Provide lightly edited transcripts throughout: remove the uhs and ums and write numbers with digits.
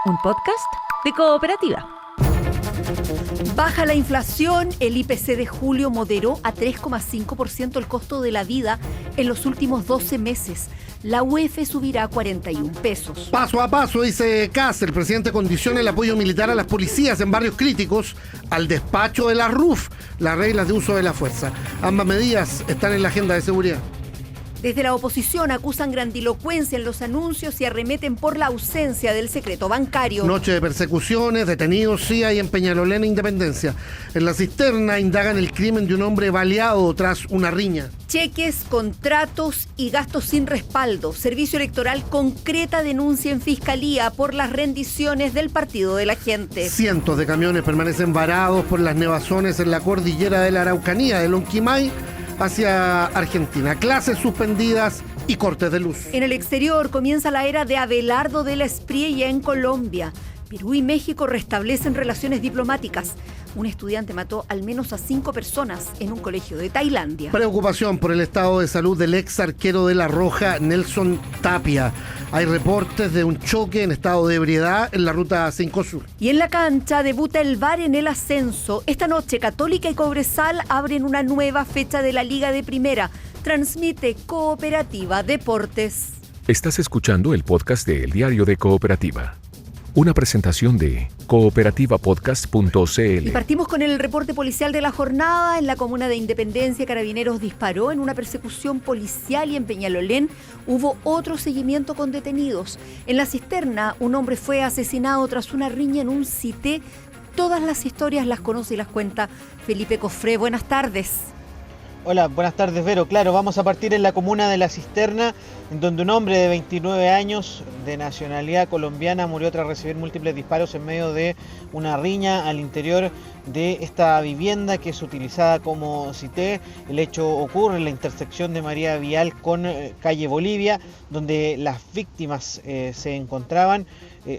un podcast de Cooperativa. Baja la inflación, el IPC de julio moderó a 3,5% el costo de la vida en los últimos 12 meses. La UEF subirá a 41 pesos. Paso a paso, dice Kast, el presidente condiciona el apoyo militar a las policías en barrios críticos al despacho de la RUF, las reglas de uso de la fuerza. Ambas medidas están en la agenda de seguridad. Desde la oposición acusan grandilocuencia en los anuncios y arremeten por la ausencia del secreto bancario. Noche de persecuciones, detenidos sí hay en Peñalolén e Independencia. En La Cisterna indagan el crimen de un hombre baleado tras una riña. Cheques, contratos y gastos sin respaldo. Servicio Electoral concreta denuncia en Fiscalía por las rendiciones del Partido de la Gente. Cientos de camiones permanecen varados por las nevazones en la cordillera de la Araucanía, de Lonquimay hacia Argentina. Clases suspendidas y cortes de luz. En el exterior comienza la era de Abelardo de la Espriella en Colombia. Perú y México restablecen relaciones diplomáticas. Un estudiante mató al menos a 5 personas en un colegio de Tailandia. Preocupación por el estado de salud del ex arquero de La Roja, Nelson Tapia. Hay reportes de un choque en estado de ebriedad en la ruta 5 Sur. Y en la cancha debuta el VAR en el ascenso. Esta noche Católica y Cobresal abren una nueva fecha de la Liga de Primera. Transmite Cooperativa Deportes. Estás escuchando el podcast de El Diario de Cooperativa. Una presentación de cooperativapodcast.cl. Y partimos con el reporte policial de la jornada. En la comuna de Independencia, Carabineros disparó en una persecución policial y en Peñalolén hubo otro seguimiento con detenidos. En La Cisterna, un hombre fue asesinado tras una riña en un cité. Todas las historias las conoce y las cuenta Felipe Cofré. Buenas tardes. Hola, buenas tardes, Vero. Claro, vamos a partir en la comuna de La Cisterna, en donde un hombre de 29 años de nacionalidad colombiana murió tras recibir múltiples disparos en medio de una riña al interior de esta vivienda que es utilizada como cité. El hecho ocurre en la intersección de María Vial con calle Bolivia, donde las víctimas se encontraban.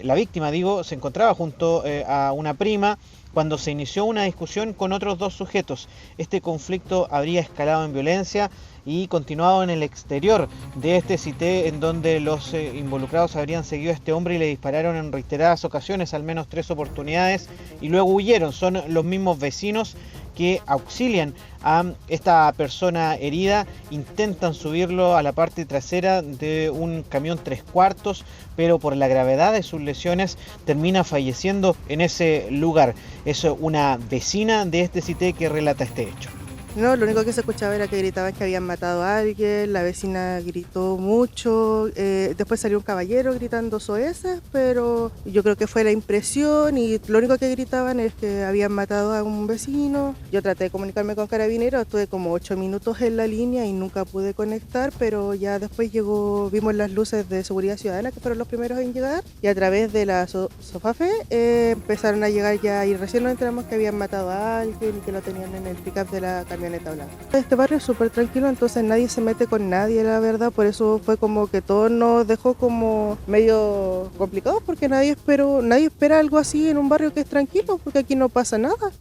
La víctima, se encontraba junto a una prima cuando se inició una discusión con otros dos sujetos. Este conflicto habría escalado en violencia y continuado en el exterior de este cité, en donde los involucrados habrían seguido a este hombre y le dispararon en reiteradas ocasiones, al menos 3 oportunidades, y luego huyeron. Son los mismos vecinos que auxilian a esta persona herida, intentan subirlo a la parte trasera de un camión 3/4, pero por la gravedad de sus lesiones termina falleciendo en ese lugar. Es una vecina de este cité que relata este hecho. No, lo único que se escuchaba era que gritaban que habían matado a alguien, la vecina gritó mucho, después salió un caballero gritando soeces, pero yo creo que fue la impresión y lo único que gritaban es que habían matado a un vecino. Yo traté de comunicarme con Carabineros, estuve como 8 minutos en la línea y nunca pude conectar, pero ya después vimos las luces de seguridad ciudadana que fueron los primeros en llegar y a través de la Sofafe empezaron a llegar ya y recién nos enteramos que habían matado a alguien y que lo tenían en el pick-up de la camioneta. Este barrio es súper tranquilo, entonces nadie se mete con nadie, la verdad, por eso fue como que todo nos dejó como medio complicado, porque nadie espera algo así en un barrio que es tranquilo, porque aquí no pasa nada.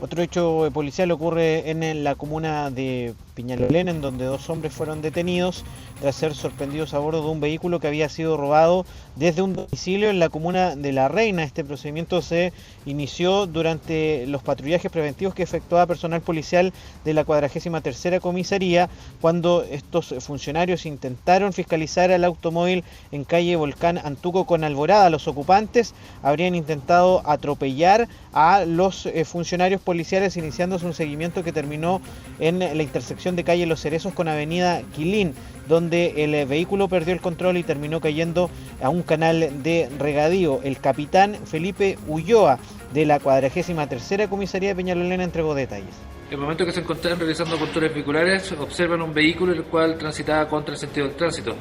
Otro hecho policial ocurre en la comuna de Peñalolén, en donde 2 hombres fueron detenidos tras ser sorprendidos a bordo de un vehículo que había sido robado desde un domicilio en la comuna de La Reina. Este procedimiento se inició durante los patrullajes preventivos que efectuaba personal policial de la 43ª Comisaría, cuando estos funcionarios intentaron fiscalizar el automóvil en calle Volcán Antuco con Alborada. Los ocupantes habrían intentado atropellar a los funcionarios policiales, iniciándose un seguimiento que terminó en la intersección de calle Los Cerezos con avenida Quilín, donde el vehículo perdió el control y terminó cayendo a un canal de regadío. El capitán Felipe Ulloa, de la 43ª Comisaría de Peñalolén, entregó detalles. En el momento que se encontraban realizando controles vehiculares, observan un vehículo el cual transitaba contra el sentido del tránsito.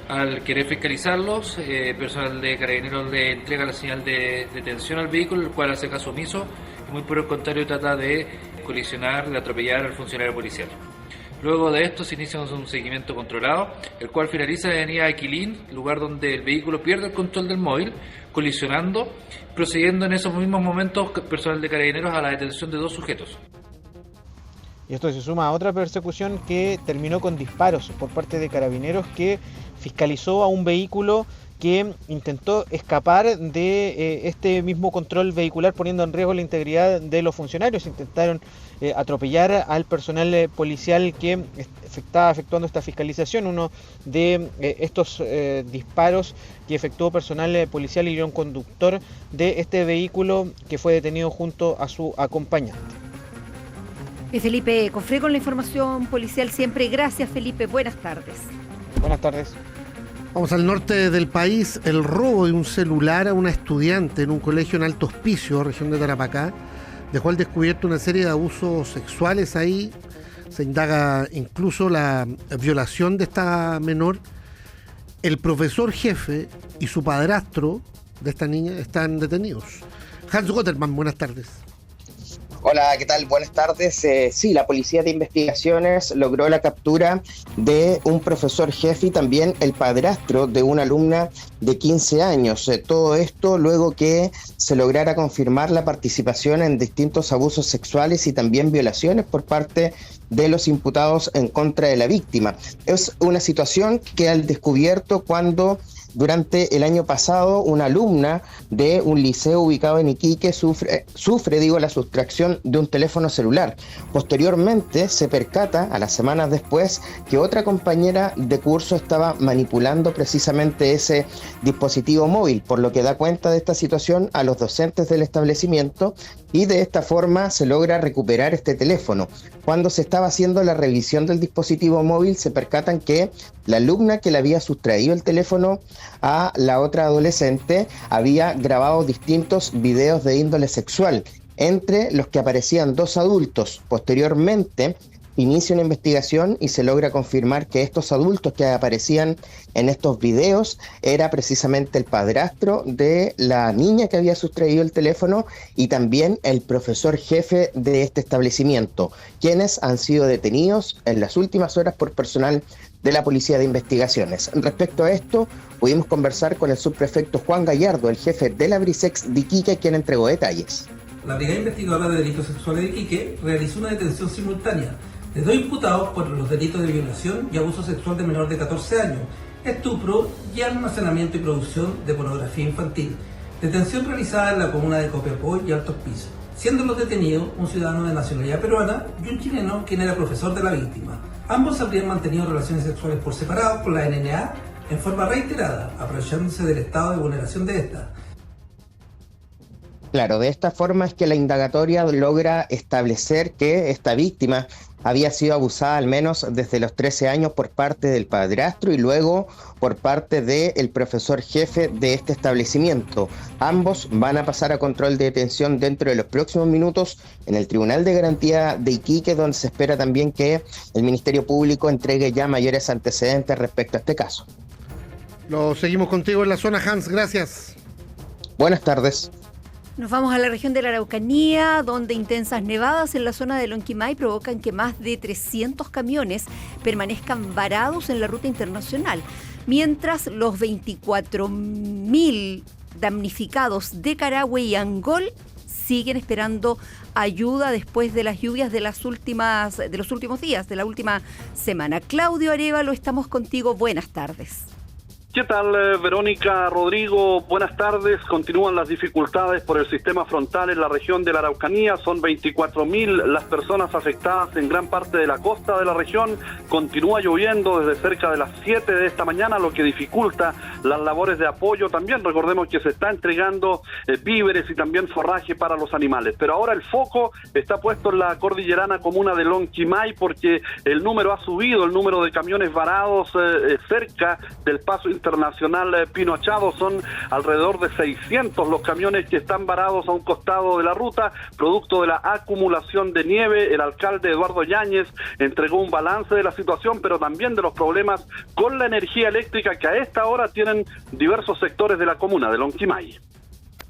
Al querer fiscalizarlos, personal de Carabineros le entrega la señal de detención al vehículo, el cual hace caso omiso y muy por el contrario trata de colisionar, de atropellar al funcionario policial. Luego de esto se inicia un seguimiento controlado, el cual finaliza en avenida Aquilín, lugar donde el vehículo pierde el control del móvil, colisionando, procediendo en esos mismos momentos personal de Carabineros a la detención de 2 sujetos. Y esto se suma a otra persecución que terminó con disparos por parte de Carabineros, que fiscalizó a un vehículo que intentó escapar de este mismo control vehicular, poniendo en riesgo la integridad de los funcionarios. Intentaron atropellar al personal policial que estaba efectuando esta fiscalización. Uno de estos disparos que efectuó personal policial hirió a un conductor de este vehículo que fue detenido junto a su acompañante. Felipe Cofré con la información policial siempre. Gracias, Felipe. Buenas tardes. Buenas tardes. Vamos al norte del país. El robo de un celular a una estudiante en un colegio en Alto Hospicio, región de Tarapacá, dejó al descubierto una serie de abusos sexuales ahí. Se indaga incluso la violación de esta menor. El profesor jefe y su padrastro de esta niña están detenidos. Hans Gotterman, buenas tardes. Hola, ¿qué tal? Buenas tardes. Sí, la Policía de Investigaciones logró la captura de un profesor jefe y también el padrastro de una alumna de 15 años. Todo esto luego que se lograra confirmar la participación en distintos abusos sexuales y también violaciones por parte de los imputados en contra de la víctima. Es una situación que al descubierto cuando durante el año pasado una alumna de un liceo ubicado en Iquique sufre la sustracción de un teléfono celular. Posteriormente se percata, a las semanas después, que otra compañera de curso estaba manipulando precisamente ese dispositivo móvil, por lo que da cuenta de esta situación a los docentes del establecimiento y de esta forma se logra recuperar este teléfono. Cuando se estaba haciendo la revisión del dispositivo móvil se percatan que la alumna que le había sustraído el teléfono a la otra adolescente había grabado distintos videos de índole sexual, entre los que aparecían dos adultos. Posteriormente inicia una investigación y se logra confirmar que estos adultos que aparecían en estos videos era precisamente el padrastro de la niña que había sustraído el teléfono y también el profesor jefe de este establecimiento, quienes han sido detenidos en las últimas horas por personal de la Policía de Investigaciones. Respecto a esto, pudimos conversar con el subprefecto Juan Gallardo, el jefe de la Brisex de Iquique, quien entregó detalles. La Brigada Investigadora de Delitos Sexuales de Iquique realizó una detención simultánea de dos imputados por los delitos de violación y abuso sexual de menor de 14 años, estupro y almacenamiento y producción de pornografía infantil. Detención realizada en la comuna de Copiapó y Alto Hospicio, siendo los detenidos un ciudadano de nacionalidad peruana y un chileno quien era profesor de la víctima. Ambos habrían mantenido relaciones sexuales por separado con la NNA en forma reiterada, aprovechándose del estado de vulneración de esta. Claro, de esta forma es que la indagatoria logra establecer que esta víctima había sido abusada al menos desde los 13 años por parte del padrastro y luego por parte del profesor jefe de este establecimiento. Ambos van a pasar a control de detención dentro de los próximos minutos en el Tribunal de Garantía de Iquique, donde se espera también que el Ministerio Público entregue ya mayores antecedentes respecto a este caso. Lo seguimos contigo en la zona, Hans, gracias. Buenas tardes. Nos vamos a la región de la Araucanía, donde intensas nevadas en la zona de Lonquimay provocan que más de 300 camiones permanezcan varados en la ruta internacional, mientras los 24.000 damnificados de Carahue y Angol siguen esperando ayuda después de las lluvias de los últimos días, de la última semana. Claudio Arévalo, estamos contigo. Buenas tardes. ¿Qué tal, Verónica, Rodrigo? Buenas tardes. Continúan las dificultades por el sistema frontal en la región de la Araucanía. Son 24.000 las personas afectadas en gran parte de la costa de la región. Continúa lloviendo desde cerca de las 7 de esta mañana, lo que dificulta las labores de apoyo. También recordemos que se está entregando víveres y también forraje para los animales. Pero ahora el foco está puesto en la cordillerana comuna de Lonquimay porque el número ha subido, el número de camiones varados cerca del paso internacional Pino Achado. Son alrededor de 600 los camiones que están varados a un costado de la ruta, producto de la acumulación de nieve. El alcalde Eduardo Yáñez entregó un balance de la situación, pero también de los problemas con la energía eléctrica que a esta hora tienen diversos sectores de la comuna de Lonquimay.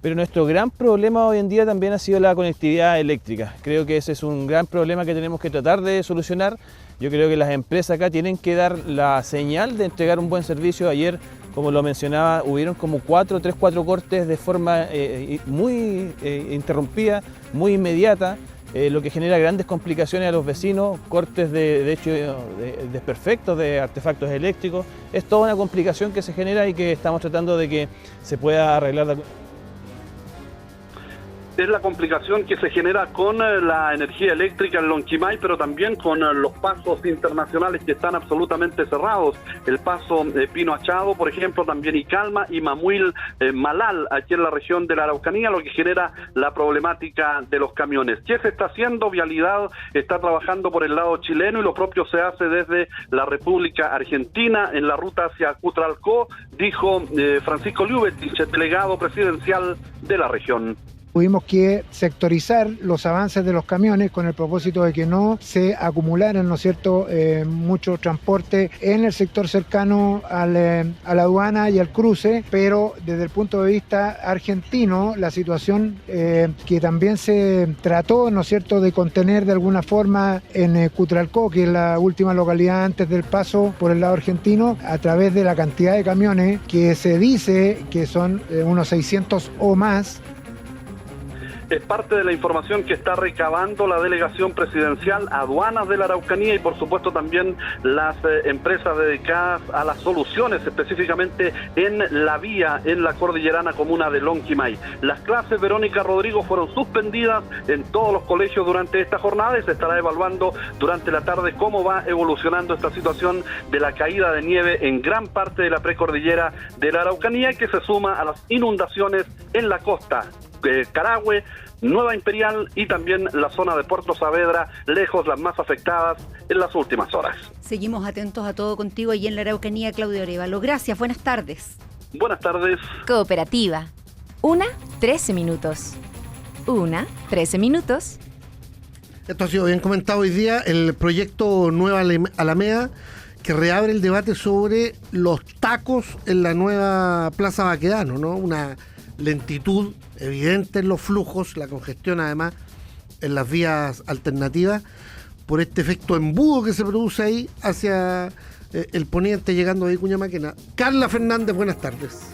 Pero nuestro gran problema hoy en día también ha sido la conectividad eléctrica. Creo que ese es un gran problema que tenemos que tratar de solucionar. Yo creo que las empresas acá tienen que dar la señal de entregar un buen servicio. Ayer, como lo mencionaba, hubieron como 4 cortes de forma muy interrumpida, muy inmediata. lo que genera grandes complicaciones a los vecinos, cortes de hecho desperfectos de artefactos eléctricos. Es toda una complicación que se genera y que estamos tratando de que se pueda arreglar. Es la complicación que se genera con la energía eléctrica en Lonquimay, pero también con los pasos internacionales que están absolutamente cerrados. El paso Pino Achado, por ejemplo, también Icalma y Mamuil Malal, aquí en la región de la Araucanía, lo que genera la problemática de los camiones. ¿Qué se está haciendo? Vialidad está trabajando por el lado chileno y lo propio se hace desde la República Argentina en la ruta hacia Cutralcó, dijo Francisco Liubetich, el delegado presidencial de la región. Tuvimos que sectorizar los avances de los camiones con el propósito de que no se acumularan, ¿no es cierto?, mucho transporte en el sector cercano a la aduana y al cruce, pero desde el punto de vista argentino, la situación que también se trató, ¿no es cierto?, de contener de alguna forma en Cutralcó, que es la última localidad antes del paso por el lado argentino, a través de la cantidad de camiones que se dice que son unos 600 o más. Es parte de la información que está recabando la delegación presidencial, aduanas de la Araucanía y por supuesto también las empresas dedicadas a las soluciones, específicamente en la vía, en la cordillerana comuna de Lonquimay. Las clases, Verónica Rodrigo, fueron suspendidas en todos los colegios durante esta jornada y se estará evaluando durante la tarde cómo va evolucionando esta situación de la caída de nieve en gran parte de la precordillera de la Araucanía, que se suma a las inundaciones en la costa. Carahue, Nueva Imperial y también la zona de Puerto Saavedra, lejos las más afectadas en las últimas horas. Seguimos atentos a todo contigo allí en la Araucanía, Claudio Arévalo. Gracias, buenas tardes. Buenas tardes. Cooperativa. 13 minutos. 13 minutos. Esto ha sido bien comentado hoy día, el proyecto Nueva Alameda, que reabre el debate sobre los tacos en la nueva Plaza Baquedano, ¿no? Una lentitud evidente en los flujos, la congestión además en las vías alternativas por este efecto embudo que se produce ahí hacia el poniente llegando de Vicuña Maquena. Carla Fernández, buenas tardes.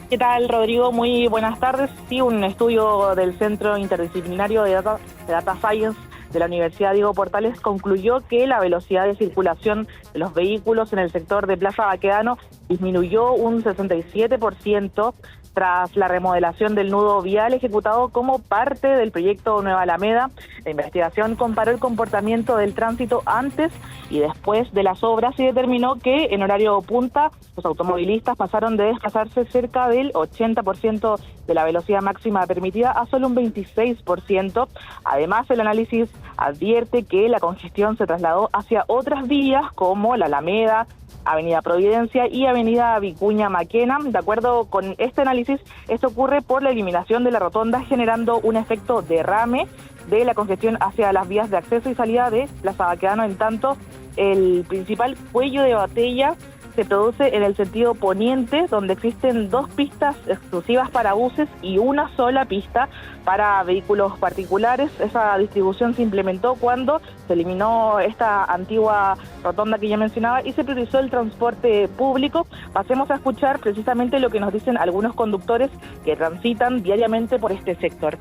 ¿Qué tal, Rodrigo? Muy buenas tardes. Sí, un estudio del Centro Interdisciplinario de Data Science de la Universidad Diego Portales concluyó que la velocidad de circulación de los vehículos en el sector de Plaza Baquedano disminuyó un 67% tras la remodelación del nudo vial ejecutado como parte del proyecto Nueva Alameda. La investigación comparó el comportamiento del tránsito antes y después de las obras y determinó que en horario punta los automovilistas pasaron de desplazarse cerca del 80% de la velocidad máxima permitida a solo un 26%. Además, el análisis advierte que la congestión se trasladó hacia otras vías como la Alameda, Avenida Providencia y Avenida Vicuña Maquena. De acuerdo con este análisis, esto ocurre por la eliminación de la rotonda, generando un efecto derrame de la congestión hacia las vías de acceso y salida de Plaza Baquedano. En tanto, el principal cuello de botella se produce en el sentido poniente, donde existen 2 pistas exclusivas para buses y una sola pista para vehículos particulares. Esa distribución se implementó cuando se eliminó esta antigua rotonda que ya mencionaba y se priorizó el transporte público. Pasemos a escuchar precisamente lo que nos dicen algunos conductores que transitan diariamente por este sector.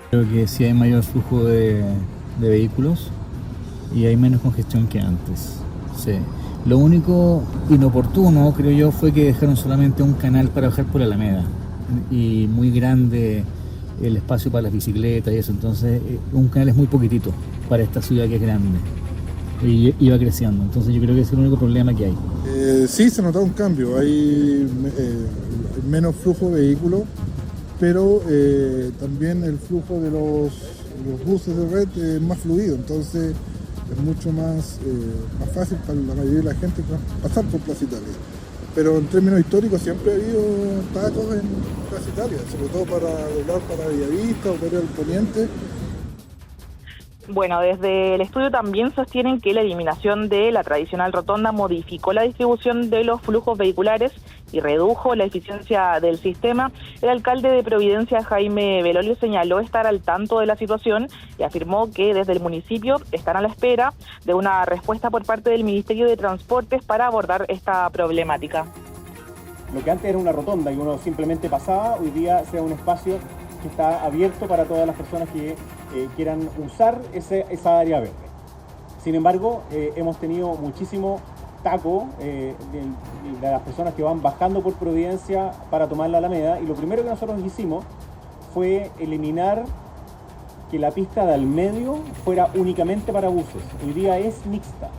Creo que sí hay mayor flujo de vehículos y hay menos congestión que antes. Sí. Lo único inoportuno, creo yo, fue que dejaron solamente un canal para bajar por la Alameda y muy grande el espacio para las bicicletas y eso, entonces un canal es muy poquitito para esta ciudad que es grande y iba creciendo, entonces yo creo que ese es el único problema que hay. Sí, se notó un cambio, hay menos flujo de vehículos, pero también el flujo de los buses de red es más fluido, entonces es mucho más fácil para la mayoría de la gente pasar por Plaza Italia. Pero en términos históricos siempre ha habido tacos en Plaza Italia, sobre todo para doblar para Villavista o para el poniente. Bueno, desde el estudio también sostienen que la eliminación de la tradicional rotonda modificó la distribución de los flujos vehiculares y redujo la eficiencia del sistema. El alcalde de Providencia, Jaime Belolio, señaló estar al tanto de la situación y afirmó que desde el municipio están a la espera de una respuesta por parte del Ministerio de Transportes para abordar esta problemática. Lo que antes era una rotonda y uno simplemente pasaba, hoy día sea un espacio que está abierto para todas las personas que quieran usar esa área verde. Sin embargo, hemos tenido muchísimo taco de las personas que van bajando por Providencia para tomar la Alameda, y lo primero que nosotros hicimos fue eliminar que la pista del medio fuera únicamente para buses. Hoy día es mixta.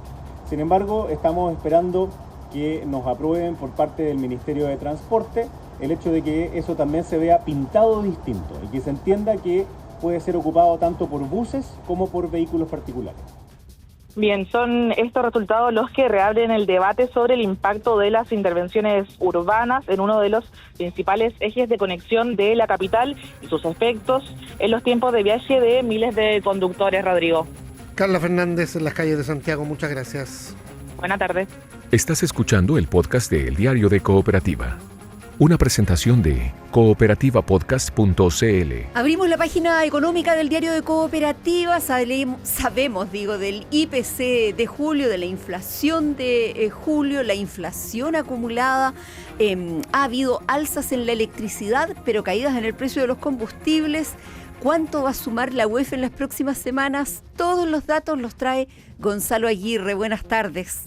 Sin embargo, estamos esperando que nos aprueben por parte del Ministerio de Transporte el hecho de que eso también se vea pintado distinto y que se entienda que puede ser ocupado tanto por buses como por vehículos particulares. Bien, son estos resultados los que reabren el debate sobre el impacto de las intervenciones urbanas en uno de los principales ejes de conexión de la capital y sus efectos en los tiempos de viaje de miles de conductores, Rodrigo. Carla Fernández en las calles de Santiago, muchas gracias. Buenas tardes. Estás escuchando el podcast de El Diario de Cooperativa. Una presentación de cooperativapodcast.cl. Abrimos la página económica del Diario de Cooperativa, sabemos del IPC de julio, de la inflación de julio, la inflación acumulada. Ha habido alzas en la electricidad, pero caídas en el precio de los combustibles. ¿Cuánto va a sumar la UEF en las próximas semanas? Todos los datos los trae Gonzalo Aguirre. Buenas tardes.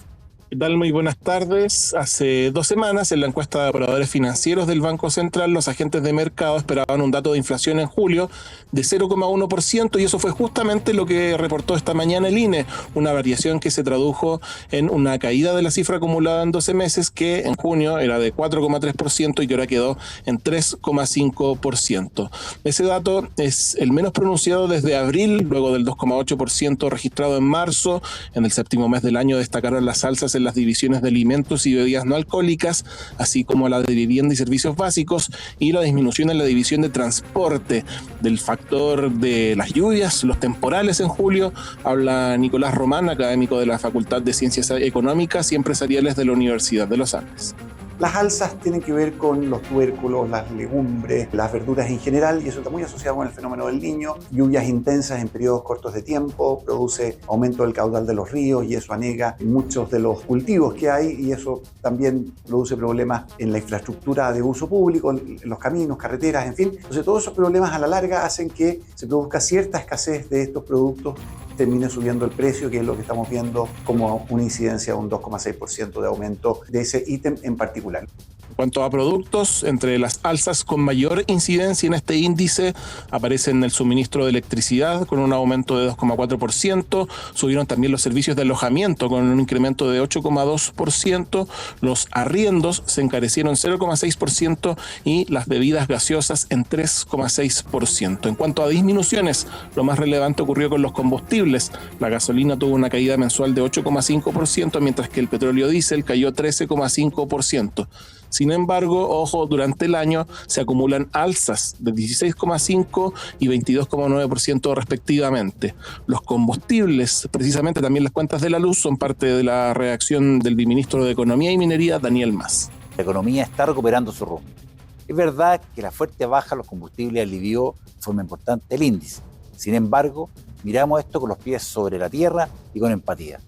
¿Qué tal? Muy buenas tardes. Hace 2 semanas, en la encuesta de operadores financieros del Banco Central, los agentes de mercado esperaban un dato de inflación en julio de 0,1%, y eso fue justamente lo que reportó esta mañana el INE, una variación que se tradujo en una caída de la cifra acumulada en 12 meses, que en junio era de 4,3% y que ahora quedó en 3,5%. Ese dato es el menos pronunciado desde abril, luego del 2,8% registrado en marzo. En el séptimo mes del año destacaron las alzas en las divisiones de alimentos y bebidas no alcohólicas, así como la de vivienda y servicios básicos, y la disminución en la división de transporte. Del factor de las lluvias, los temporales en julio, habla Nicolás Román, académico de la Facultad de Ciencias Económicas y Empresariales de la Universidad de los Andes. Las alzas tienen que ver con los tubérculos, las legumbres, las verduras en general, y eso está muy asociado con el fenómeno del Niño. Lluvias intensas en periodos cortos de tiempo produce aumento del caudal de los ríos, y eso anega muchos de los cultivos que hay, y eso también produce problemas en la infraestructura de uso público, en los caminos, carreteras, en fin. Entonces todos esos problemas a la larga hacen que se produzca cierta escasez de estos productos, termine subiendo el precio, que es lo que estamos viendo como una incidencia de un 2,6% de aumento de ese ítem en particular. En cuanto a productos, entre las alzas con mayor incidencia en este índice aparecen el suministro de electricidad con un aumento de 2,4%, subieron también los servicios de alojamiento con un incremento de 8,2%, los arriendos se encarecieron 0,6% y las bebidas gaseosas en 3,6%. En cuanto a disminuciones, lo más relevante ocurrió con los combustibles. La gasolina tuvo una caída mensual de 8,5%, mientras que el petróleo diésel cayó 13,5%. Sin embargo, ojo, durante el año se acumulan alzas de 16,5% y 22,9% respectivamente. Los combustibles, precisamente también las cuentas de la luz, son parte de la reacción del viceministro de Economía y Minería, Daniel Mas. La economía está recuperando su rumbo. Es verdad que la fuerte baja de los combustibles alivió de forma importante el índice. Sin embargo, miramos esto con los pies sobre la tierra y con empatía.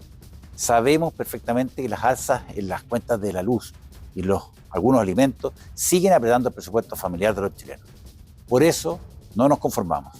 Sabemos perfectamente que las alzas en las cuentas de la luz y algunos alimentos siguen apretando el presupuesto familiar de los chilenos. Por eso no nos conformamos.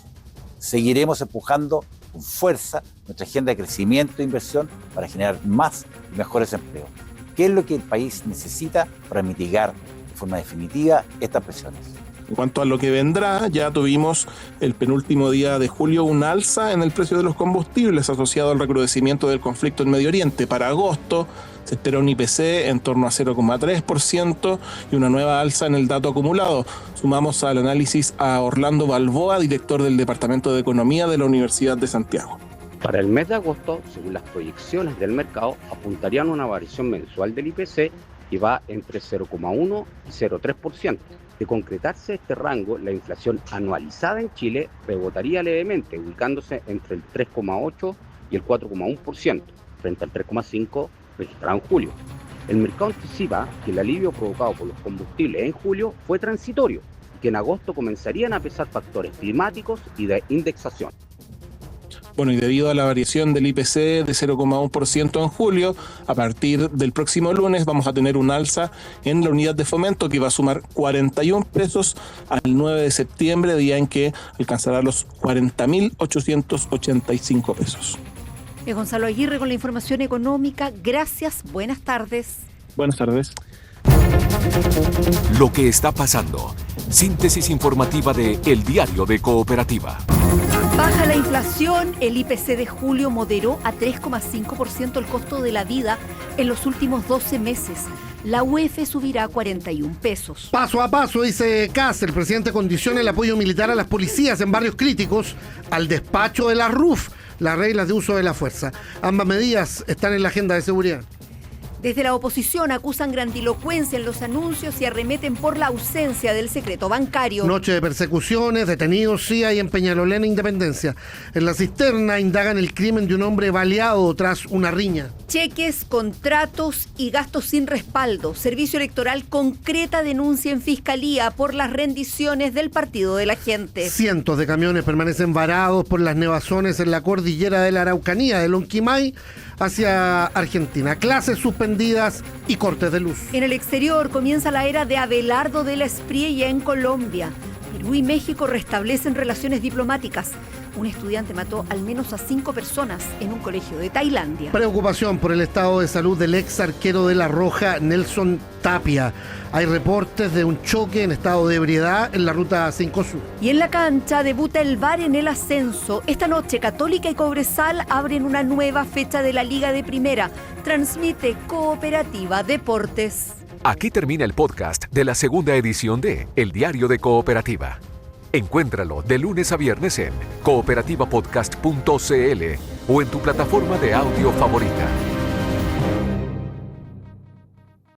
Seguiremos empujando con fuerza nuestra agenda de crecimiento e inversión para generar más y mejores empleos. ¿Qué es lo que el país necesita para mitigar de forma definitiva estas presiones? En cuanto a lo que vendrá, ya tuvimos el penúltimo día de julio un alza en el precio de los combustibles asociado al recrudecimiento del conflicto en Medio Oriente. Para agosto se espera un IPC en torno a 0,3% y una nueva alza en el dato acumulado. Sumamos al análisis a Orlando Balboa, director del Departamento de Economía de la Universidad de Santiago. Para el mes de agosto, según las proyecciones del mercado, apuntarían a una variación mensual del IPC que va entre 0,1 y 0,3%. De concretarse este rango, la inflación anualizada en Chile rebotaría levemente, ubicándose entre el 3,8 y el 4,1%, frente al 3,5% registrado en julio. El mercado anticipa que el alivio provocado por los combustibles en julio fue transitorio y que en agosto comenzarían a pesar factores climáticos y de indexación. Bueno, y debido a la variación del IPC de 0,1% en julio, a partir del próximo lunes vamos a tener un alza en la unidad de fomento que va a sumar 41 pesos al 9 de septiembre, día en que alcanzará los 40.885 pesos. Gonzalo Aguirre con la información económica. Gracias, buenas tardes. Buenas tardes. Lo que está pasando. Síntesis informativa de El Diario de Cooperativa. Baja la inflación, el IPC de julio moderó a 3,5% el costo de la vida en los últimos 12 meses. La UEF subirá a 41 pesos. Paso a paso, dice Kast, el presidente condiciona el apoyo militar a las policías en barrios críticos al despacho de la RUF, las reglas de uso de la fuerza. Ambas medidas están en la agenda de seguridad. Desde la oposición acusan grandilocuencia en los anuncios y arremeten por la ausencia del secreto bancario. Noche de persecuciones, detenidos sí hay en Peñalolén e Independencia. En la cisterna indagan el crimen de un hombre baleado tras una riña. Cheques, contratos y gastos sin respaldo. Servicio Electoral concreta denuncia en Fiscalía por las rendiciones del Partido de la Gente. Cientos de camiones permanecen varados por las nevazones en la cordillera de la Araucanía, de Lonquimay hacia Argentina. Clases suspendidas y cortes de luz. En el exterior comienza la era de Abelardo de la Espriella en Colombia. Perú y México restablecen relaciones diplomáticas. Un estudiante mató al menos a 5 personas en un colegio de Tailandia. Preocupación por el estado de salud del ex arquero de La Roja, Nelson Tapia. Hay reportes de un choque en estado de ebriedad en la ruta 5 Sur. Y en la cancha debuta el VAR en el ascenso. Esta noche Católica y Cobresal abren una nueva fecha de la Liga de Primera. Transmite Cooperativa Deportes. Aquí termina el podcast de la segunda edición de El Diario de Cooperativa. Encuéntralo de lunes a viernes en cooperativapodcast.cl o en tu plataforma de audio favorita.